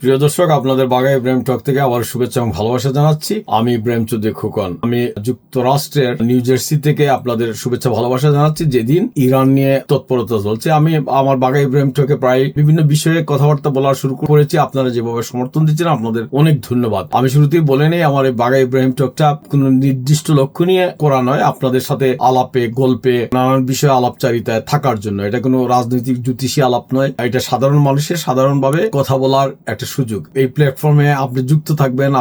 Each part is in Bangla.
প্রিয় দর্শক, আপনাদের বাঘা ইব্রাহিম টক থেকে আবার শুভেচ্ছা এবং ভালোবাসা জানাচ্ছি। আমি ইব্রাহিম চৌধুরী খোকন। আমি যুক্তরাষ্ট্রের নিউ জার্সি থেকে আপনাদের শুভেচ্ছা ভালোবাসা জানাচ্ছি। যেদিন ইরান নিয়ে তৎপরতা চলছে, আমি আমার বাঘা ইব্রাহিম টকে প্রায় বিভিন্ন বিষয়ে কথাবার্তা বলা শুরু করেছি। আপনারা যেভাবে সমর্থন দিচ্ছেন আপনাদের অনেক ধন্যবাদ। আমি শুরুতেই বলে নেই, আমার এই বাঘা ইব্রাহিম টকটা কোন নির্দিষ্ট লক্ষ্য নিয়ে করা নয়, আপনাদের সাথে আলাপে গল্পে নানান বিষয়ে আলাপচারিতায় থাকার জন্য। এটা কোনো রাজনৈতিক জ্যোতিষী আলাপ নয়, এটা সাধারণ মানুষের সাধারণভাবে কথা বলার একটা সুযোগ। এই প্ল্যাটফর্মে আপনি যুক্ত থাকবেন,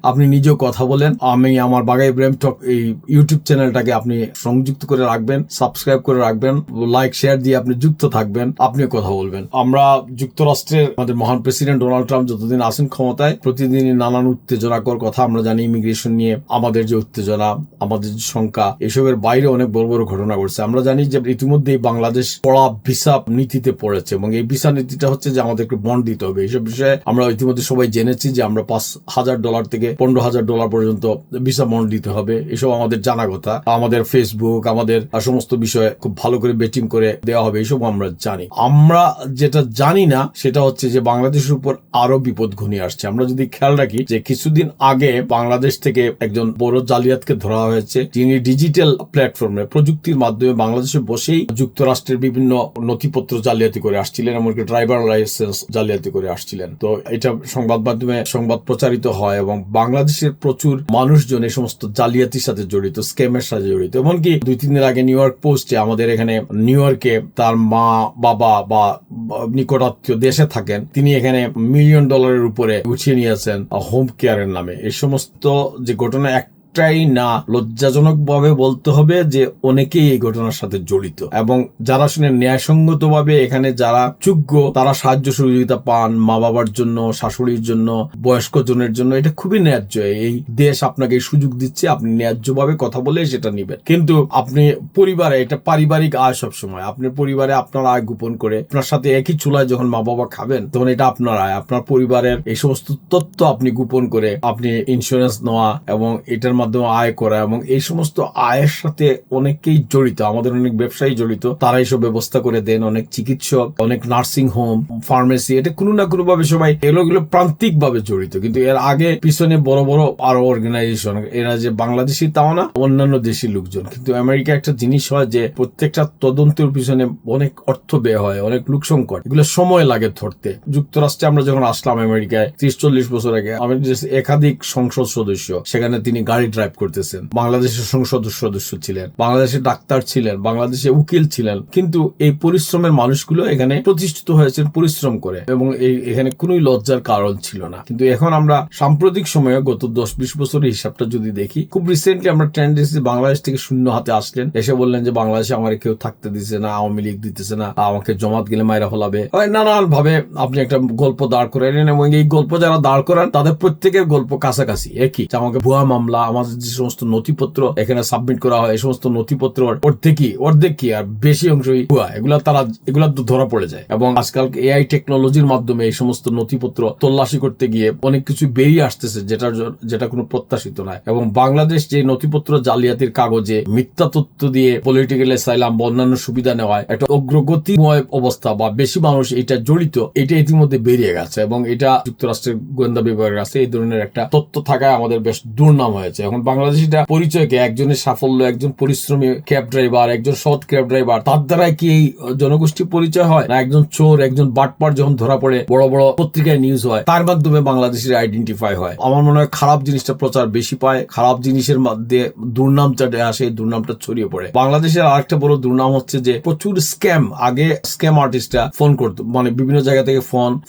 আপনি নিজেও কথা বলেন। আমি আমার বাঘা ইব্রাহিম টক এই ইউটিউব চ্যানেলটাকে আপনি সংযুক্ত করে রাখবেন, সাবস্ক্রাইব করে রাখবেন, লাইক শেয়ার দিয়ে আপনি যুক্ত থাকবেন, আপনিও কথা বলবেন। আমরা যুক্তরাষ্ট্রের আমাদের মহান প্রেসিডেন্ট ডোনাল্ড ট্রাম্প যতদিন আসেন ক্ষমতায়, প্রতিদিনই নানান উত্তেজনাকর কথা আমরা জানি। ইমিগ্রেশন নিয়ে আমাদের যে উত্তেজনা, আমাদের যে শঙ্কা, এসবের বাইরে অনেক বড় বড় ঘটনা ঘটছে। আমরা জানি যে ইতিমধ্যেই বাংলাদেশ কড়া ভিসা নীতিতে পড়েছে, এবং এই ভিসা নীতিটা হচ্ছে যে আমাদেরকে বন্ড দিতে হবে। এইসব বিষয়ে আমরা ইতিমধ্যে সবাই জেনেছি যে আমরা $5,000 থেকে $15,000 পর্যন্ত ভিসা বন্ড দিতে হবে। এসব আমাদের জানা কথা। আমাদের ফেসবুক, আমাদের সমস্ত বিষয়ে খুব ভালো করে বেটিং করে দেওয়া হবে, এসব আমরা জানি। আমরা যেটা জানি না সেটা হচ্ছে যে বাংলাদেশের উপর আরো বিপদ ঘনিয়ে আসছে। আমরা যদি খেয়াল রাখি যে কিছুদিন আগে বাংলাদেশ থেকে একজন বড় জালিয়াতকে ধরা হয়েছে, যিনি ডিজিটাল প্ল্যাটফর্মে প্রযুক্তির মাধ্যমে বাংলাদেশে বসেই যুক্তরাষ্ট্রের বিভিন্ন নথিপত্র জালিয়াতি করে আসছিলেন, এমনকি ড্রাইভার লাইসেন্স জালিয়াতি করে আসছিলেন। তো এটা সংবাদ মাধ্যমে সংবাদ প্রচারিত হয়, এবং বাংলাদেশের প্রচুর মানুষজন এই সমস্ত জালিয়াতির সাথে জড়িত, স্ক্যামের সাথে জড়িত। এমনকি 2-3 দিন আগে নিউ ইয়র্ক পোস্টে, আমাদের এখানে নিউ ইয়র্কে তার মা বাবা বা নিকটাত্মীয় দেশে থাকেন, তিনি এখানে $1 মিলিয়ন উপরে উঠিয়ে নিয়েছেন হোম কেয়ারের নামে। এই সমস্ত যে ঘটনা একটাই না, লজ্জাজনক ভাবে বলতে হবে যে অনেকেই এই ঘটনার সাথে জড়িত, এবং যারা শুনে ন্যায়সঙ্গত ভাবে এখানে যারা যোগ্য তারা সাহায্য সহযোগিতা পান মা বাবার জন্য, শাশুড়ির জন্য, বয়স্ক জনের জন্য। এটা খুবই ন্যায্য। এই দেশ আপনাকে সুযোগ দিচ্ছে, আপনি ন্যায্যভাবে কথা বলে সেটা নিবেন। কিন্তু আপনি পরিবারে, এটা পারিবারিক আয়, সবসময় আপনার পরিবারে আপনার আয় গোপন করে আপনার সাথে একই চুলায় যখন মা বাবা খাবেন, তখন এটা আপনার আয়, আপনার পরিবারের এই সমস্ত তথ্য আপনি গোপন করে আপনি ইন্স্যুরেন্স নেওয়া এবং এটার মাধ্যমে আয় করা, এবং এই সমস্ত আয়ের সাথে অনেকেই জড়িত। আমাদের অনেক ব্যবসায়ী জড়িত, তারা এইসব ব্যবস্থা করে দেন। অনেক চিকিৎসক, অনেক নার্সিং হোম, ফার্মেসি, এটা কোনো না কোনো ভাবে সবাই এগুলো প্রান্তিক ভাবে জড়িত। কিন্তু এর আগে পিছনে বড় বড় আরো অর্গানাইজেশন, এরা যে বাংলাদেশি তাও না, অন্যান্য দেশি লোকজন। কিন্তু আমেরিকা একটা জিনিস হয় যে প্রত্যেকটা তদন্তের পিছনে অনেক অর্থ ব্যয় হয়, অনেক লোক সংকট, এগুলো সময় লাগে ধরতে। যুক্তরাষ্ট্রে আমরা যখন আসলাম আমেরিকায় 30-40 বছর আগে, আমি একাধিক সংসদ সদস্য, সেখানে তিনি গাড়ি ড্রাইভ করতেছেন, বাংলাদেশের সংসদ সদস্য ছিলেন, বাংলাদেশের ডাক্তার ছিলেন, বাংলাদেশে উকিল ছিলেন। কিন্তু এই পরিশ্রমের মানুষগুলো এখানে প্রতিষ্ঠিত হয়েছেন পরিশ্রম করে, এবং এখানে কোন লজ্জার কারণ ছিল না। কিন্তু এখন আমরা সাম্প্রতিক সময়ে গত 10-20 বছরের হিসাবটা যদি দেখি, খুব রিসেন্টলি আমরা টেন্ডেন্সি বাংলাদেশ থেকে শূন্য হাতে আসলেন, এসে বললেন যে বাংলাদেশে আমার কেউ থাকতে দিচ্ছে না, আওয়ামী লীগ দিতেছে না, আমাকে জমাত গেলে মাইরা ফেলাবে, নানান ভাবে আপনি একটা গল্প দাঁড় করালেন, এবং এই গল্প যারা দাঁড় করান তাদের প্রত্যেকের গল্প কাছাকাছি একই। আমাকে ভুয়া মামলা, আমাদের যে সমস্ত নথিপত্র এখানে সাবমিট করা হয়, এই সমস্ত নথিপত্র অর্ধেক কি আর বেশি অংশই ভুয়া, এগুলা ধরা পড়ে যায়। এবং আজকাল এআই টেকনোলজির মাধ্যমে এই সমস্ত নথিপত্র তল্লাশি করতে গিয়ে অনেক কিছু বেরিয়ে আসতেছে যেটা কোনো প্রত্যাশিত নয়। এবং বাংলাদেশ যে নথিপত্র জালিয়াতির কাগজে মিথ্যা তথ্য দিয়ে পলিটিক্যাল অ্যাসাইলাম বা অন্যান্য সুবিধা নেওয়ায় একটা অগ্রগতিময় অবস্থা, বা বেশি মানুষ এটা জড়িত, এটা ইতিমধ্যে বেরিয়ে গেছে, এবং এটা যুক্তরাষ্ট্রের গোয়েন্দা বিভাগের কাছে এই ধরনের একটা তথ্য থাকায় আমাদের বেশ দুর্নাম হয়েছে। এখন বাংলাদেশিটা পরিচয়কে, একজনের সাফল্য, একজন পরিশ্রমী ক্যাব ড্রাইভার, একজন সৎ ক্যাব ড্রাইভার, তার দ্বারাই কি এই জনগোষ্ঠী পরিচয় হয়, না একজন চোর, একজন বাটপার যখন ধরা পড়ে বড় বড় পত্রিকায় নিউজ হয়, তার মাধ্যমে বাংলাদেশের আইডেন্টিফাই হয়? আমার মনে হয় খারাপ জিনিসটা প্রচার বেশি পায়, খারাপ জিনিসের মধ্যে দুর্নামটা আসে, এই দুর্নামটা ছড়িয়ে পড়ে। বাংলাদেশের আরেকটা বড় দুর্নাম হচ্ছে যে প্রচুর স্ক্যাম। আগে স্ক্যাম আর্টিস্টরা ফোন করতো, মানে বিভিন্ন জায়গা থেকে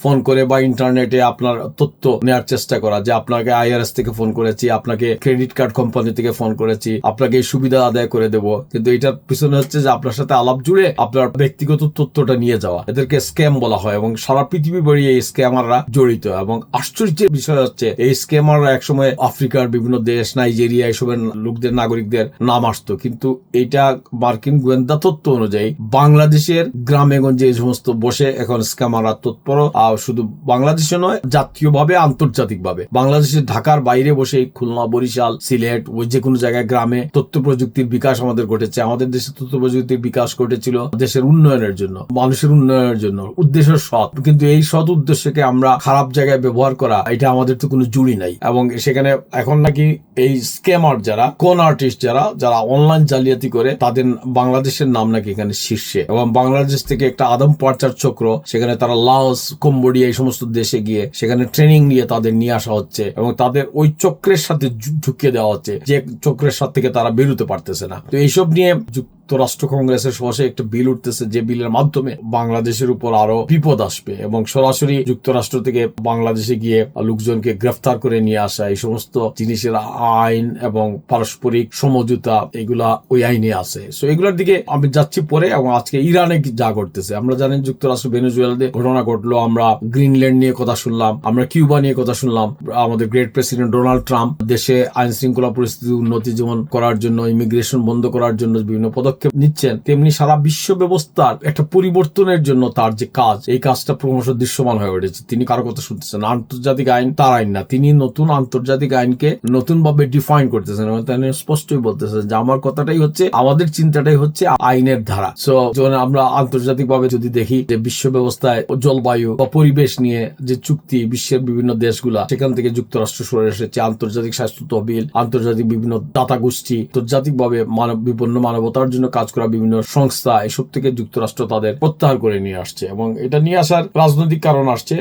ফোন করে বা ইন্টারনেটে আপনার তথ্য নেওয়ার চেষ্টা করা, যে আপনাকে আইআরএস থেকে ফোন করেছি, আপনাকে ক্রেডিট কার্ড কোম্পানি থেকে ফোন করেছি, আপনাকে এই সুবিধা আদায় করে দেব। কিন্তু এটার পিছনে হচ্ছে যে আপনার সাথে আলাপ জুড়ে আপনার ব্যক্তিগত তথ্যটা নিয়ে যাওয়া, এদেরকে স্ক্যাম বলা হয়, এবং সারা পৃথিবী বেরিয়ে এই স্ক্যামাররা জড়িত। এবং আশ্চর্যের বিষয় হচ্ছে এই স্ক্যামাররা একসময় আফ্রিকার বিভিন্ন দেশ, নাইজেরিয়া, এসবের লোকদের, নাগরিকদের নাম আসতো। কিন্তু এটা মার্কিন গোয়েন্দা তথ্য অনুযায়ী বাংলাদেশের গ্রামে গঞ্জে এই সমস্ত বসে এখন স্ক্যামাররা তৎপর। আর শুধু বাংলাদেশে নয়, জাতীয়ভাবে, আন্তর্জাতিকভাবে বাংলাদেশের ঢাকার বাইরে বসে খুলনা, বরিশাল, সিলেট, ওই যে কোনো জায়গায় গ্রামে তথ্য প্রযুক্তির বিকাশ আমাদের ঘটেছে। আমাদের দেশে তথ্য প্রযুক্তির বিকাশ ঘটেছিল দেশের উন্নয়নের জন্য, মানুষের উন্নয়নের জন্য, উদ্দেশ্য সৎ। কিন্তু এই সৎ উদ্দেশ্যকে আমরা খারাপ জায়গায় ব্যবহার করা, এটা আমাদের তো কোনো জুড়ি নাই। এবং সেখানে এখন নাকি এই স্ক্যামার যারা, কোন আর্টিস্ট যারা অনলাইন জালিয়াতি করে, তাদের বাংলাদেশের নাম নাকি এখানে শীর্ষে। এবং বাংলাদেশ থেকে একটা আদম পাচার চক্র, সেখানে তারা লাওস, কম্বোডিয়া এই সমস্ত দেশে গিয়ে সেখানে ট্রেনিং নিয়ে তাদের নিয়ে আসা হচ্ছে এবং তাদের ওই চক্রের সাথে ঢুকিয়ে দেওয়া হচ্ছে, যে চক্রের সাথে থেকে তারা বেরোতে পারতেছে না। তো এইসব নিয়ে যুক্তরাষ্ট্র কংগ্রেসের সহসে একটা বিল উঠতেছে, যে বিলের মাধ্যমে বাংলাদেশের উপর আরো বিপদ আসবে এবং সরাসরি যুক্তরাষ্ট্র থেকে বাংলাদেশে গিয়ে লোকজনকে গ্রেফতার করে নিয়ে আসা, এই সমস্ত জিনিসের আইন এবং পারস্পরিক সমঝোতা, এগুলা ওই আইনে আছে। সো এগুলোর দিকে আমি যাচ্ছি পরে। এবং আজকে ইরানে যা ঘটতেছে, আমরা জানেন যুক্তরাষ্ট্র ভেনেজুয়েলাতে ঘটনা ঘটলো, আমরা গ্রিনল্যান্ড নিয়ে কথা শুনলাম, আমরা কিউবা নিয়ে কথা শুনলাম, আমাদের গ্রেট প্রেসিডেন্ট ডোনাল্ড ট্রাম্প দেশে আইন শৃঙ্খলা পরিস্থিতি উন্নতি যেমন করার জন্য, ইমিগ্রেশন বন্ধ করার জন্য বিভিন্ন পদক্ষেপ নিচ্ছেন, তেমনি সারা বিশ্ব ব্যবস্থার একটা পরিবর্তনের জন্য তার যে কাজ, এই কাজটা ক্রমশ দৃশ্যমান হয়ে উঠেছে। তিনি কারো কথা শুনতেছেন, আন্তর্জাতিক আইন তার আইন না, তিনি নতুন আন্তর্জাতিক আইনকে নতুন ভাবে ডিফাইন করতেছেন এবং তিনি স্পষ্টই বলতেছেন যে আমার কথাটাই হচ্ছে, আমাদের চিন্তাটাই হচ্ছে আইনের ধারা। সো যখন আমরা আন্তর্জাতিক ভাবে যদি দেখি যে বিশ্ব ব্যবস্থায় জলবায়ু বা পরিবেশ নিয়ে যে চুক্তি, বিশ্বের বিভিন্ন দেশগুলা, সেখান থেকে যুক্তরাষ্ট্র সরে এসেছে। আন্তর্জাতিক স্বাস্থ্য তহবিল, আন্তর্জাতিক বিভিন্ন দাতা গোষ্ঠী, আন্তর্জাতিক ভাবে বিপন্ন মানবতার জন্য কাজ করা বিভিন্ন সংস্থা, এসব থেকে যুক্তরাষ্ট্র তাদের প্রত্যাহার করে নিয়ে আসছে। এবং এটা নিয়ে আসার রাজনৈতিক কারণ আসছে।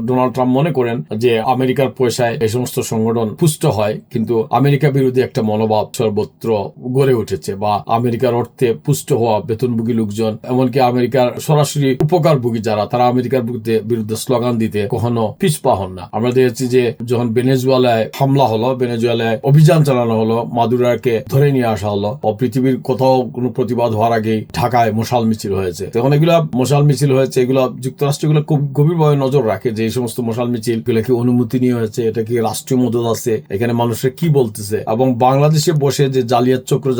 ডোনাল্ড ট্রাম্প মনে করেন যে আমেরিকার পয়সায় এই সমস্ত সংগঠন পুষ্ট হয়, কিন্তু আমেরিকা বিরোধী একটা মনোভাব সর্বত্র গড়ে উঠেছে, বা আমেরিকার অর্থে পুষ্ট হওয়া বেতনভোগী লোকজন, এমনকি আমেরিকার সরাসরি উপকারভোগী যারা, তারা আমেরিকার বিরুদ্ধে স্লোগান দিতে কখনো পিছপা হন না। আমরা দেখেছি যে যখন ভেনেজুয়েলায় হামলা হলো, ভেনেজুয়েলায় অভিযান চালানো হলো, মাদুরাকে ধরে নিয়ে আসা হলো, পৃথিবীর কোথাও কোনো প্রতিবাদ হওয়ার আগেই ঢাকায় মশাল মিছিল হয়েছে। তখন এগুলা মশাল মিছিল হয়েছে, এগুলা যুক্তরাষ্ট্র এগুলো খুব গভীরভাবে নজর রাখে যে এই সমস্ত মশাল মিছিল গুলো কি অনুমতি নিয়ে হয়েছে, এটা কি রাষ্ট্রীয় মদত আছে, এখানে মানুষের কি বলতেছে। এবং বাংলাদেশে বসে যে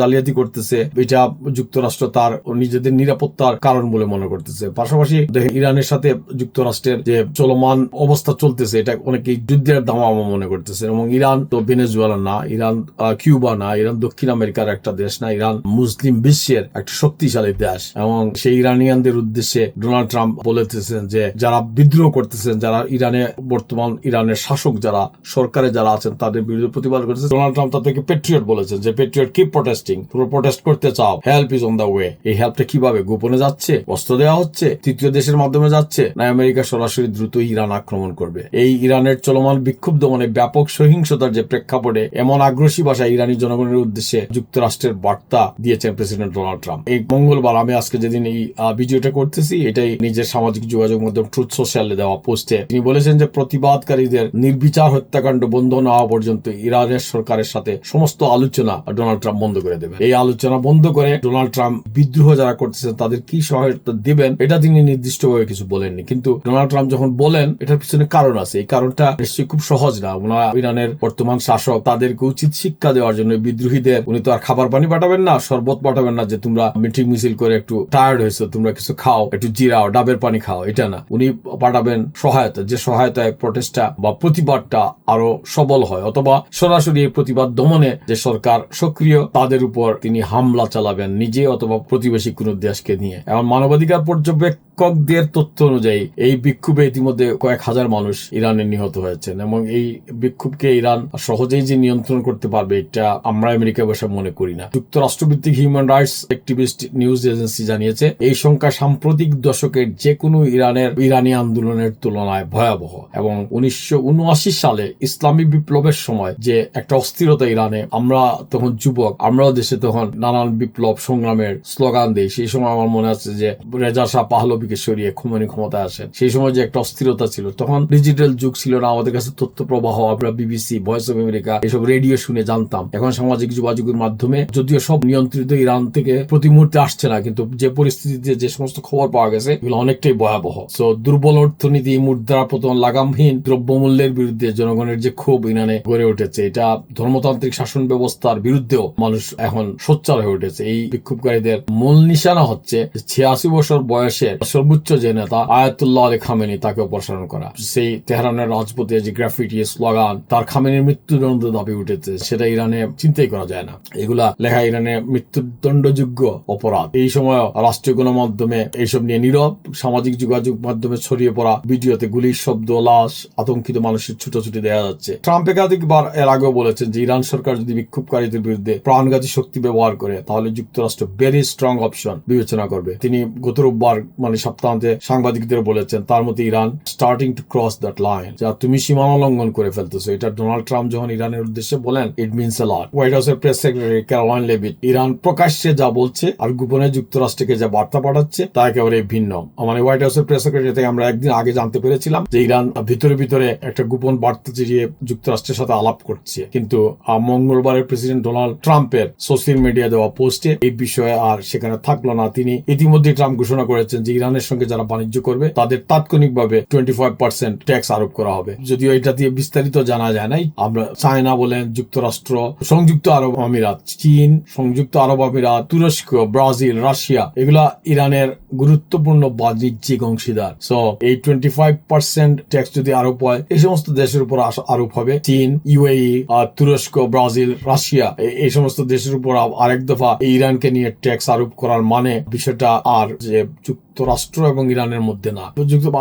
জালিয়াতি করতেছে, এটা যুক্তরাষ্ট্র তার নিজেদের নিরাপত্তার কারণ বলে মনে করতেছে। পাশাপাশি দেখেন ইরানের সাথে যুক্তরাষ্ট্রের যে চলমান অবস্থা চলতেছে, এটা অনেকেই যুদ্ধের দামামা মনে করতেছে। এবং ইরান তো ভেনেজুয়েলা না, ইরান কিউবা না, ইরান দক্ষিণ আমেরিকার একটা দেশ না, ইরান মুসলিম বিশ্বের একটা শক্তিশালী দেশ। এবং সেই ইরানিয়ানদের উদ্দেশ্যে ডোনাল্ড ট্রাম্প বলেছেন যে যারা বিদ্রোহ করতেছেন, যারা বর্তমান ইরানের শাসক, যারা সরকারে যারা আছেন, তাদের বিরুদ্ধে প্রতিবাদ করতেছে, ডোনাল্ড ট্রাম্প তাদেরকে পেট্রিয়ট বলেছেন, যে পেট্রিয়ট কিপ প্রটেস্টিং, তোমরা প্রটেস্ট করতে চাও, help is on the way. এই হেল্পটা কিভাবে গোপনে যাচ্ছে, অস্ত্র দেওয়া হচ্ছে, তৃতীয় দেশের মাধ্যমে যাচ্ছে, না আমেরিকা সরাসরি দ্রুত ইরান আক্রমণ করবে? এই ইরানের চলমান বিক্ষোভ দমনে ব্যাপক সহিংসতার যে প্রেক্ষাপটে এমন আগ্রাসী ভাষায় ইরানি জনগণের উদ্দেশ্যে যুক্তরাষ্ট্রের বার্তা দিয়েছেন প্রেসিডেন্ট ডোনাল্ড ট্রাম্প। এই মঙ্গলবার, আমি আজকে যেদিন এই ভিডিওটা করতেছি, এটাই নিজের সামাজিক যোগাযোগ মাধ্যম ট্রুথ সোশ্যালে দেওয়া পোস্টে তিনি বলেছেন যে প্রতিবাদকারীদের নির্বিচার হত্যাকাণ্ড বন্ধ না হওয়া পর্যন্ত ইরানের সরকারের সাথে সমস্ত আলোচনা ডোনাল্ড ট্রাম্প বন্ধ করে দেবেন। এই আলোচনা বন্ধ করে ডোনাল্ড ট্রাম্প বিদ্রোহ যারা করতেছেন তাদের কি সহায়তা দেবেন, এটা তিনি নির্দিষ্টভাবে কিছু বলেননি। কিন্তু ডোনাল্ড ট্রাম্প যখন বলেন, এটার পিছনে কারণ আছে। এই কারণটা নিশ্চয়ই খুব সহজ না। ইরানের বর্তমান শাসক, তাদেরকে উচিত শিক্ষা দেওয়ার জন্য বিদ্রোহীদের উনি তো আর খাবার পানি পাঠাবেন না, শরবত পাঠাবেন না, যে তোমরা মিটিং মিছিল করে একটু টায়ার্ড হয়েছো, তোমরা কিছু খাও, একটু জিরাও, ডাবের পানি খাও, এটা না। উনি পাঠাবেন সহায়তা, যে সহায়তায় প্রটেস্টটা বা প্রতিবাদটা আরো সবল হয়, অথবা সরাসরি এই প্রতিবাদ দমনে যে সরকার সক্রিয়, তাদের উপর তিনি হামলা চালাবেন নিজে অথবা প্রতিবেশী কোন দেশকে নিয়ে। এমন মানবাধিকার পর্যবেক্ষকদের তথ্য অনুযায়ী এই বিক্ষোভে ইতিমধ্যে কয়েক হাজার মানুষ ইরানে নিহত হয়েছেন। এবং এই বিক্ষোভকে ইরান সহজেই যে নিয়ন্ত্রণ করতে পারবে, এটা আমরা আমেরিকা বসে মনে করি না। যুক্তরাষ্ট্রভিত্তিক human rights activist news agency জানিয়েছে এই সংখ্যা সাম্প্রতিক দশকের যে কোনো ইরানি আন্দোলনের তুলনায় ভয়াবহ। এবং 1979 সালে ইসলামী বিপ্লবের সময় যে একটা অস্থিরতা ইরানে, আমরা তখন যুবক, আমরাও দেশে তখন নানান বিপ্লব সংগ্রামের স্লোগান দিই। সেই সময় আমার মনে আছে যে রেজা শাহ পাহলভিকে সরিয়ে খুমেনি ক্ষমতায় আসেন। সেই সময় যে একটা অস্থিরতা ছিল, তখন ডিজিটাল যুগ ছিল না, আমাদের কাছে তথ্য প্রবাহ, আমরা বিবিসি, ভয়েস অফ আমেরিকা এসব রেডিও শুনে জানতাম। এখন সামাজিক যোগাযোগের মাধ্যমে, যদিও সব নিয়ন্ত্রিত ইরান থেকে প্রতি মুহূর্তে আসছে না, কিন্তু যে পরিস্থিতিতে যে সমস্ত খবর পাওয়া গেছে, এগুলো অনেকটাই ভয়াবহ। সো দুর্বল অর্থনীতি, মুদ্রা পতন, লাগামহীন দ্রব্যমূল্যের বিরুদ্ধে জনগণের যে ক্ষোভ ইরানে গড়ে উঠেছে, এটা ধর্মতান্ত্রিক শাসন ব্যবস্থার বিরুদ্ধেও মানুষ এখন সোচ্চার হয়ে উঠেছে। এই বিক্ষোভকারীদের মূল নিশানা হচ্ছে 86 বছর বয়সে সর্বোচ্চ যে নেতা আয়াতুল্লাহ আলী খামেনি তাকে অপসারণ করা। সেই তেহরানের রাজপথে যে গ্রাফিটি স্লোগান, তার খামেনির মৃত্যুদণ্ড দাবি উঠেছে, সেটা ইরানে চিন্তাই করা যায় না। এগুলা লেখা ইরানে মৃত্যুদণ্ডযোগ্য অপরাধ। এই সময় রাষ্ট্রীয় গণমাধ্যমে এইসব নিয়ে নীরব, সামাজিক যোগাযোগ মাধ্যমে ছড়িয়ে পড়া ভিডিওতে গুলির শব্দ, লাশ, আতঙ্কিত মানুষের ছুটোছুটি দেখা যাচ্ছে। ট্রাম্প একাধিকবার এর আগেও বলেছেন যে ইরান সরকার যদি বিক্ষোভকারীদের বিরুদ্ধে প্রাণঘাতী শক্তি ব্যবহার করে তাহলে যুক্তরাষ্ট্র ভেরি স্ট্রং অপশন বিবেচনা করবে। তিনি গত রোববার সপ্তাহান্তে সাংবাদিকদের বলেছেন তার মধ্যে Iran starting to cross that line, যা তুমি সীমানা লঙ্ঘন করে ফেলতেছো। এটা ডোনাল্ড ট্রাম্প যখন ইরানের উদ্দেশ্যে বলেন, it means a lot. White হাউসের press secretary Caroline Leavitt Iran প্রকাশ্যে যা বলছে আর গোপনে যুক্তরাষ্ট্রকে যা বার্তা পাঠাচ্ছে তা একেবারে ভিন্ন। হোয়াইট হাউসের প্রেস সেক্রেটারি থেকে আমরা একদিন আগে জানতে পেরেছিলাম যে ইরান ভিতরে ভিতরে একটা গোপন বার্তা চিরিয়ে যুক্তরাষ্ট্রের সাথে আলাপ করছে, কিন্তু মঙ্গলবারের প্রেসিডেন্ট ডোনাল্ড ট্রাম্পের সোশ্যাল মিডিয়া দেওয়া পোস্টে এই বিষয়ে আর সেখানে থাকলো না। তিনি ইতিমধ্যে ট্রাম্প ঘোষণা করেছেন যে ইরানের সঙ্গে যারা বাণিজ্য করবে তাদের তাৎক্ষণিকভাবে 25% ট্যাক্স আরোপ করা হবে। যদিও এটা দিয়ে বিস্তারিত জানা যায় নাই। আমরা চায়না বলেন, যুক্তরাষ্ট্র, সংযুক্ত আরব আমিরাত, চীন, সংযুক্ত আরব আমিরাত, তুরস্ক, ব্রাজিল, রাশিয়া, এগুলা ইরানের গুরুত্বপূর্ণ বাণিজ্যিক অংশীদার। সো এই 25% ট্যাক্স যদি আরোপ হয়, এই সমস্ত দেশের উপর আরোপ হবে। চীন, ইউএই, তুরস্ক, ব্রাজিল, রাশিয়া, এই সমস্ত দেশের উপর আরেক দফা ইরানকে নিয়ে ট্যাক্স আরোপ করার মানে বিষয়টা আর যে যুক্তরাষ্ট্র এবং ইরানের মধ্যে না।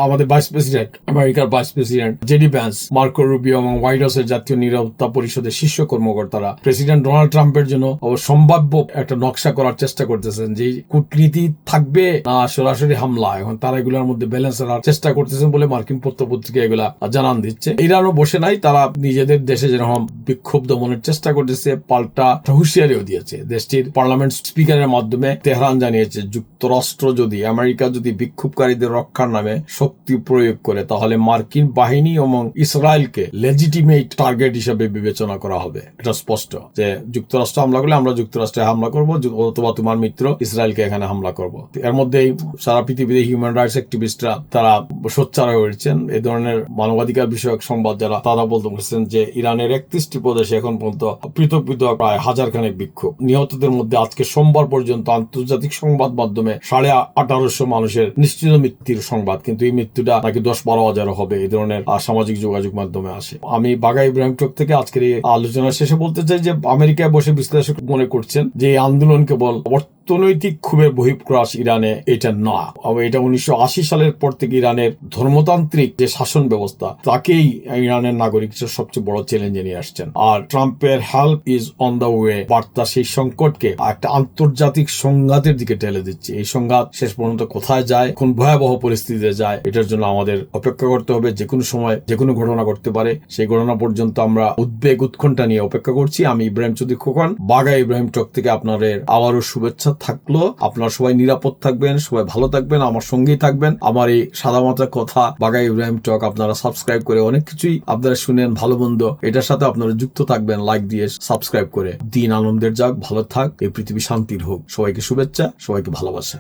আমাদের ভাইস প্রেসিডেন্ট, আমেরিকার vice president JD Vance, Marco Rubio এবং হোয়াইট হাউসের জাতীয় নিরাপত্তা পরিষদের শীর্ষ কর্মকর্তারা প্রেসিডেন্ট ডোনাল্ড ট্রাম্পের জন্য সম্ভাব্য একটা নকশা করার চেষ্টা করতেছেন যে কূটনীতি থাকবে না সরাসরি হামলা। এখন তারা এগুলোর মধ্যে ব্যালেন্স করার চেষ্টা করতেছেন বলে মার্কিন পত্রপত্রিকা এগুলা জানান দিচ্ছে। ইরানও বসে নাই, তারা নিজেদের দেশে যেরকম বিক্ষোভ দমনের চেষ্টা করতেছে, পাল্টা হুঁশিয়ারিও দিয়েছে। দেশটির পার্লামেন্ট স্পিকারের মাধ্যমে তেহরান জানিয়েছে যুক্তরাষ্ট্র যদি, আমেরিকা যদি বিক্ষোভকারীদের রক্ষার নামে শক্তি প্রয়োগ করে তাহলে মার্কিন বাহিনী এবং ইসরায়েলকে লেজিটিমেট টার্গেট হিসেবে বিবেচনা করা হবে। এটা স্পষ্ট যে যুক্তরাষ্ট্র হামলা করলে আমরা যুক্তরাষ্ট্রে হামলা করবো, অথবা তোমার মিত্র ইসরায়েলকে এখানে হামলা করবো। এর মধ্যেই সারা পৃথিবীতে হিউম্যান রাইটস অ্যাক্টিভিস্টরা তারা সোচ্চার হয়ে উঠছেন। এই ধরনের মানবাধিকার বিষয়ক সংবাদ যারা, তারা বলতে পারছেন যে ইরানের 31টি প্রদেশে এখন পর্যন্ত পৃথক পৃথক প্রায় 1000 খানেক বিক্ষোভ। নিহতদের মধ্যে আজকে সোমবার পর্যন্ত আন্তর্জাতিক সংবাদ মাধ্যমে 1850 মানুষের নিশ্চিত মৃত্যুর সংবাদ, কিন্তু এই মৃত্যুটা নাকি 10-12 হাজারও হবে এই ধরনের সামাজিক যোগাযোগ মাধ্যমে আসে। আমি বাঘা ইব্রাহিম টক থেকে আজকের এই আলোচনা শেষে বলতে চাই যে আমেরিকায় বসে বিশ্লেষক মনে করছেন যে এই আন্দোলন কেবল অর্থনৈতিক ক্ষোভের বহিঃপ্রকাশ ইরানে, এটা না। এটা 1980 সালের পর থেকে ইরানের ধর্মতান্ত্রিক যে শাসন ব্যবস্থা তাকেই ইরানের নাগরিকদের সবচেয়ে বড় চ্যালেঞ্জে নিয়ে আসছেন। আর ট্রাম্পের help is on the way বার্তা সেই সংকটকে একটা আন্তর্জাতিক সংঘাতের দিকে ঠেলে দিচ্ছে। এই সংঘাত শেষ পর্যন্ত কোথায় যায়, কোন ভয়াবহ পরিস্থিতিতে যায়, এটার জন্য আমাদের অপেক্ষা করতে হবে। যে কোনো সময় যে কোনো ঘটনা ঘটতে পারে। সেই ঘটনা পর্যন্ত আমরা উদ্বেগ উৎকণ্ঠা নিয়ে অপেক্ষা করছি। আমি ইব্রাহিম চৌধুরী খোকন, বাঘা ইব্রাহিম টক থেকে আপনাদের আবারও শুভেচ্ছা থাকলো। আপনারা সবাই নিরাপদ থাকবেন, সবাই ভালো থাকবেন, আমার সঙ্গেই থাকবেন। আমার এই সাদামাটা কথা বাঘা ইব্রাহিম টক আপনারা সাবস্ক্রাইব করে অনেক কিছুই আপনারা শুনেন, ভালো মন্দ, এটার সাথে আপনারা যুক্ত থাকবেন লাইক দিয়ে, সাবস্ক্রাইব করে। দিন আনন্দের যাক, ভালো থাক, এই পৃথিবী শান্তির হোক। সবাইকে শুভেচ্ছা, সবাইকে ভালোবাসা।